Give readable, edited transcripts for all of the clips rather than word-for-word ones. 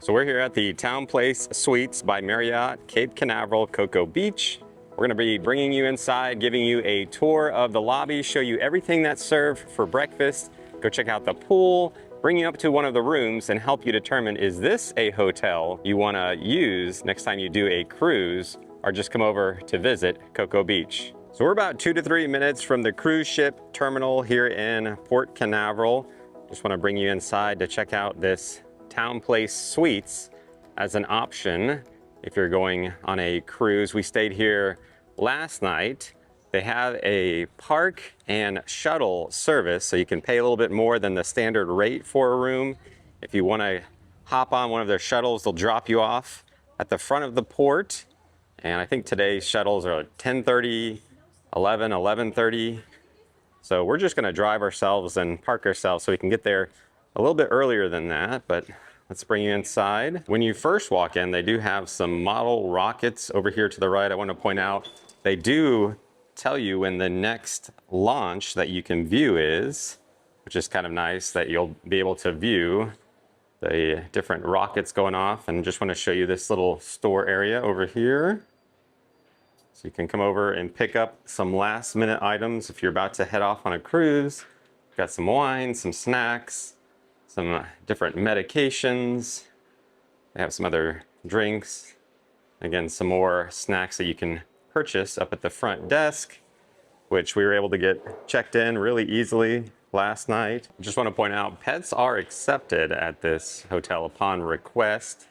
So we're here at the TownePlace Suites by Marriott, Cape Canaveral, Cocoa Beach. We're going to be bringing you inside, giving you a tour of the lobby, show you everything that's served for breakfast, go check out the pool, bring you up to one of the rooms and help you determine, is this a hotel you want to use next time you do a cruise or just come over to visit Cocoa Beach. So we're about 2 to 3 minutes from the cruise ship terminal here in Port Canaveral. Just want to bring you inside to check out this TownePlace Suites as an option if you're going on a cruise. We stayed here last night. They have a park and shuttle service, so you can pay a little bit more than the standard rate for a room. If you want to hop on one of their shuttles, they'll drop you off at the front of the port. And I think today's shuttles are 10:30, 11:30. So we're just going to drive ourselves and park ourselves so we can get there a little bit earlier than that, but let's bring you inside. When you first walk in, they do have some model rockets over here to the right. I want to point out, they do tell you when the next launch that you can view is, which is kind of nice that you'll be able to view the different rockets going off. And just want to show you this little store area over here. So you can come over and pick up some last minute items if you're about to head off on a cruise. Got some wine, some snacks, some different medications. They have some other drinks. Again, some more snacks that you can purchase up at the front desk, which we were able to get checked in really easily last night. Just want to point out, pets are accepted at this hotel upon request.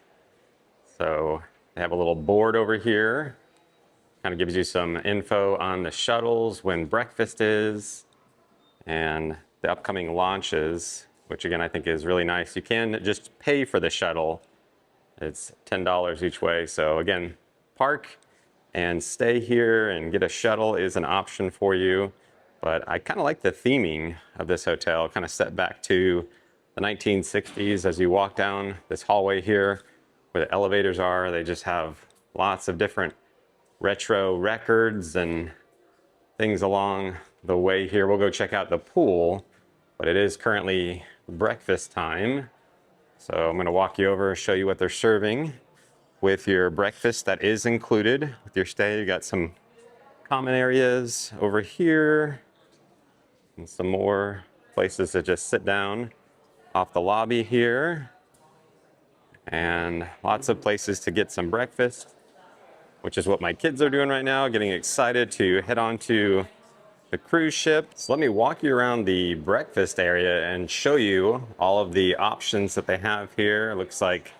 So they have a little board over here. Kind of gives you some info on the shuttles, when breakfast is, and the upcoming launches, which again I think is really nice. You can just pay for the shuttle. It's $10 each way. So again, park and stay here and get a shuttle is an option for you. But I kind of like the theming of this hotel, kind of set back to the 1960s as you walk down this hallway here where the elevators are. They just have lots of different retro records and things along the way here. We'll go check out the pool, but it is currently breakfast time. So I'm going to walk you over and show you what they're serving with your breakfast that is included with your stay. You got some common areas over here and some more places to just sit down off the lobby here, and lots of places to get some breakfast, which is what my kids are doing right now, getting excited to head on to the cruise ship. So let me walk you around the breakfast area and show you all of the options that they have here. It looks like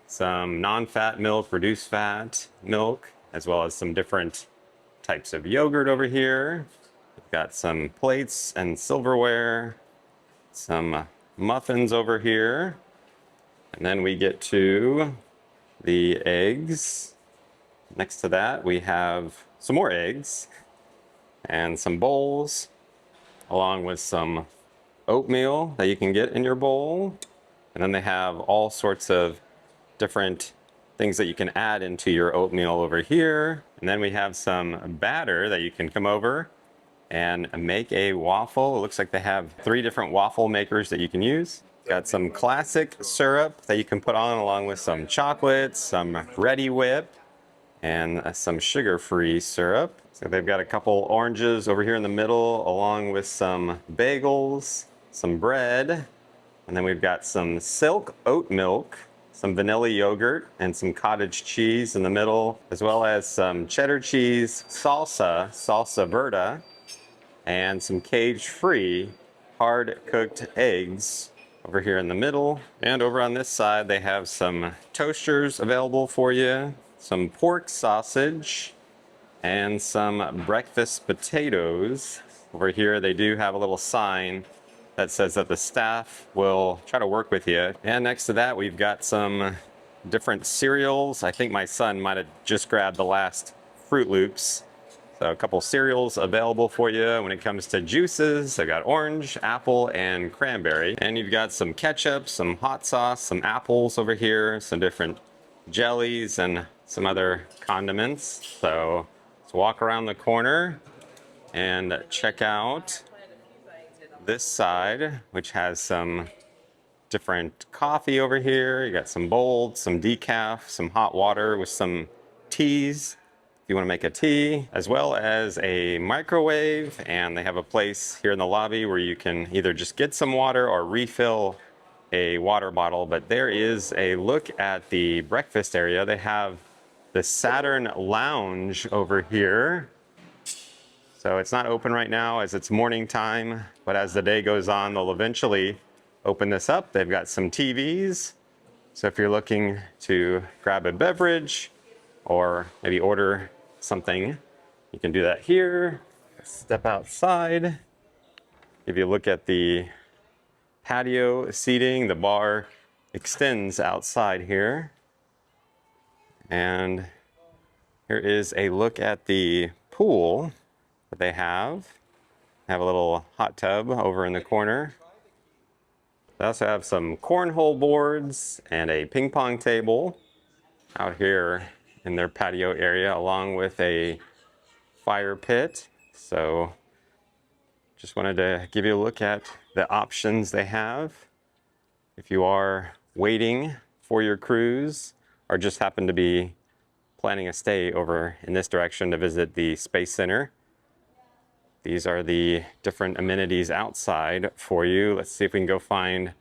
some non-fat milk, reduced fat milk, as well as some different types of yogurt over here. We've got some plates and silverware, some muffins over here. And then we get to the eggs. Next to that, we have some more eggs and some bowls, along with some oatmeal that you can get in your bowl. And then they have all sorts of different things that you can add into your oatmeal over here. And then we have some batter that you can come over and make a waffle. It looks like they have 3 different waffle makers that you can use. Got some classic syrup that you can put on along with some chocolate, some Ready Whip, and some sugar-free syrup. So they've got a couple oranges over here in the middle, along with some bagels, some bread, and then we've got some silk oat milk, some vanilla yogurt, and some cottage cheese in the middle, as well as some cheddar cheese, salsa verde, and some cage-free hard-cooked eggs over here in the middle. And over on this side, they have some toasters available for you, some pork sausage, and some breakfast potatoes. Over here, they do have a little sign that says that the staff will try to work with you. And next to that, we've got some different cereals. I think my son might have just grabbed the last Fruit Loops. So a couple cereals available for you. When it comes to juices, I've got orange, apple, and cranberry. And you've got some ketchup, some hot sauce, some apples over here, some different jellies, and some other condiments. So let's walk around the corner and check out this side, which has some different coffee over here. You got some bold, some decaf, some hot water with some teas if you want to make a tea, as well as a microwave. And they have a place here in the lobby where you can either just get some water or refill a water bottle. But there is a look at the breakfast area. They have the Saturn Lounge over here. So it's not open right now as it's morning time, but as the day goes on, they'll eventually open this up. They've got some TVs. So if you're looking to grab a beverage or maybe order something, you can do that here. Step outside. If you look at the patio seating, the bar extends outside here. And here is a look at the pool that they have. They have a little hot tub over in the corner. They also have some cornhole boards and a ping pong table out here in their patio area, along with a fire pit. So just wanted to give you a look at the options they have if you are waiting for your cruise or just happen to be planning a stay over in this direction to visit the Space Center. These are the different amenities outside for you. Let's see if we can go find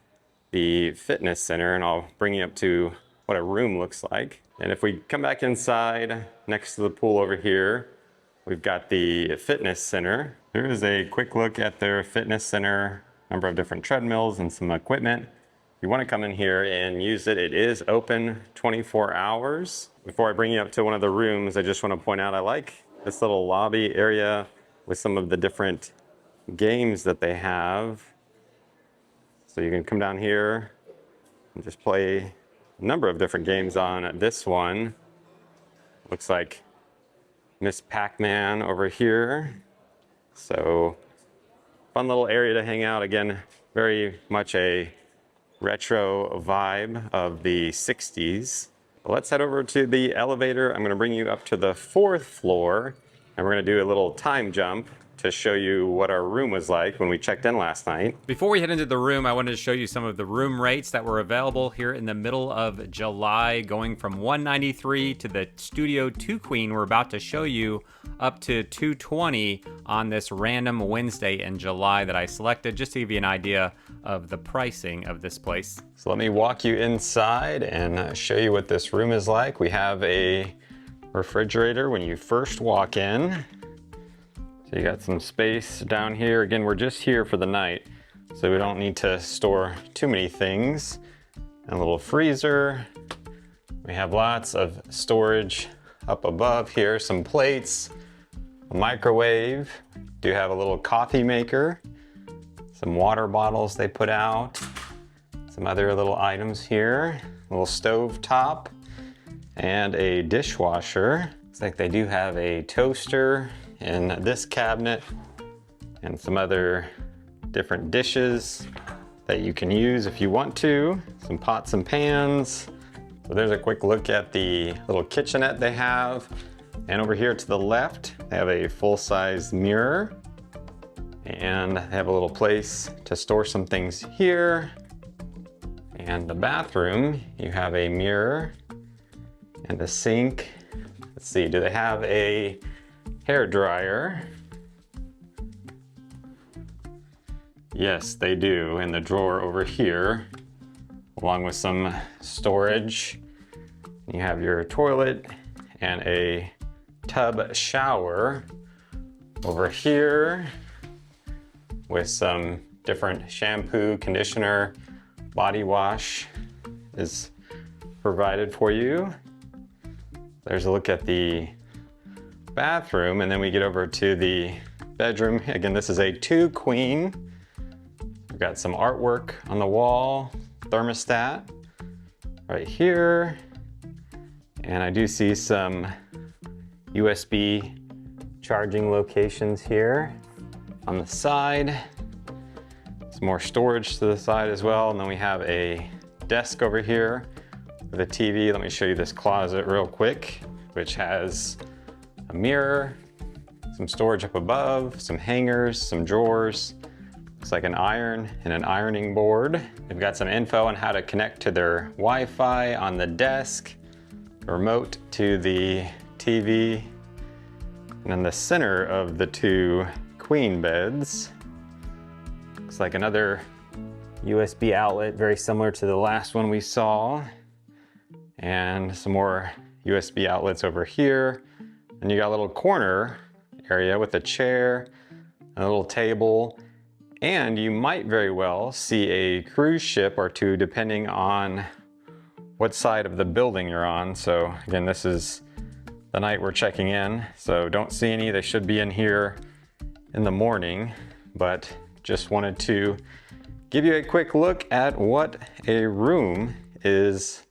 the fitness center, and I'll bring you up to what a room looks like. And if we come back inside next to the pool over here, we've got the fitness center. Here is a quick look at their fitness center, number of different treadmills and some equipment. If you want to come in here and use it, it is open 24 hours. Before I bring you up to one of the rooms, I just want to point out I like this little lobby area with some of the different games that they have. So you can come down here and just play a number of different games on this one. Looks like Miss Pac-Man over here. So fun little area to hang out. Again, very much a retro vibe of the 60s. Let's head over to the elevator. I'm going to bring you up to the 4th floor, and we're going to do a little time jump to show you what our room was like when we checked in last night. Before we head into the room, I wanted to show you some of the room rates that were available here in the middle of July, going from $193 to the Studio 2 Queen we're about to show you up to $220 on this random Wednesday in July that I selected, just to give you an idea of the pricing of this place. So let me walk you inside and show you what this room is like. We have a refrigerator when you first walk in. So you got some space down here. Again, we're just here for the night, so we don't need to store too many things. And a little freezer. We have lots of storage up above here, some plates, a microwave. Do have a little coffee maker, some water bottles they put out, some other little items here, a little stove top, and a dishwasher. Looks like they do have a toaster in this cabinet and some other different dishes that you can use if you want to. Some pots and pans. So there's a quick look at the little kitchenette they have. And over here to the left, they have a full-size mirror. And they have a little place to store some things here. And the bathroom, you have a mirror and a sink. Let's see, do they have a hair dryer? Yes, they do, in the drawer over here, along with some storage. You have your toilet and a tub shower over here with some different shampoo, conditioner, body wash is provided for you. There's a look at the bathroom, and then we get over to the bedroom. Again, this is a 2 queen. We've got some artwork on the wall, thermostat right here, and I do see some USB charging locations here on the side. Some more storage to the side as well, and then we have a desk over here with a TV. Let me show you this closet real quick, which has a mirror, some storage up above, some hangers, some drawers, Looks like an iron and an ironing board. They've got some info on how to connect to their Wi-Fi on the desk, remote to the TV, and in the center of the two queen beds, looks like another USB outlet, very similar to the last one we saw, and some more USB outlets over here. And you got a little corner area with a chair, a little table, and you might very well see a cruise ship or two depending on what side of the building you're on. So again, this is the night we're checking in, so don't see any. They should be in here in the morning, but just wanted to give you a quick look at what a room is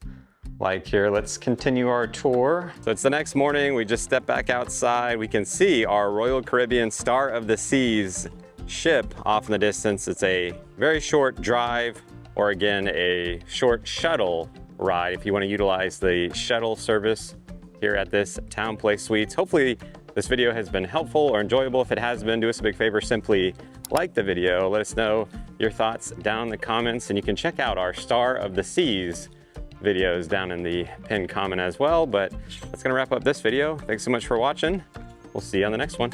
like here. Let's continue our tour. So it's the next morning. We just stepped back outside. We can see our Royal Caribbean Star of the Seas ship off in the distance. It's a very short drive, or again, a short shuttle ride if you want to utilize the shuttle service here at this TownePlace Suites. Hopefully this video has been helpful or enjoyable. If it has been, do us a big favor, simply like the video. Let us know your thoughts down in the comments, and you can check out our Star of the Seas videos down in the pinned comment as well. But that's gonna wrap up this video. Thanks so much for watching. We'll see you on the next one.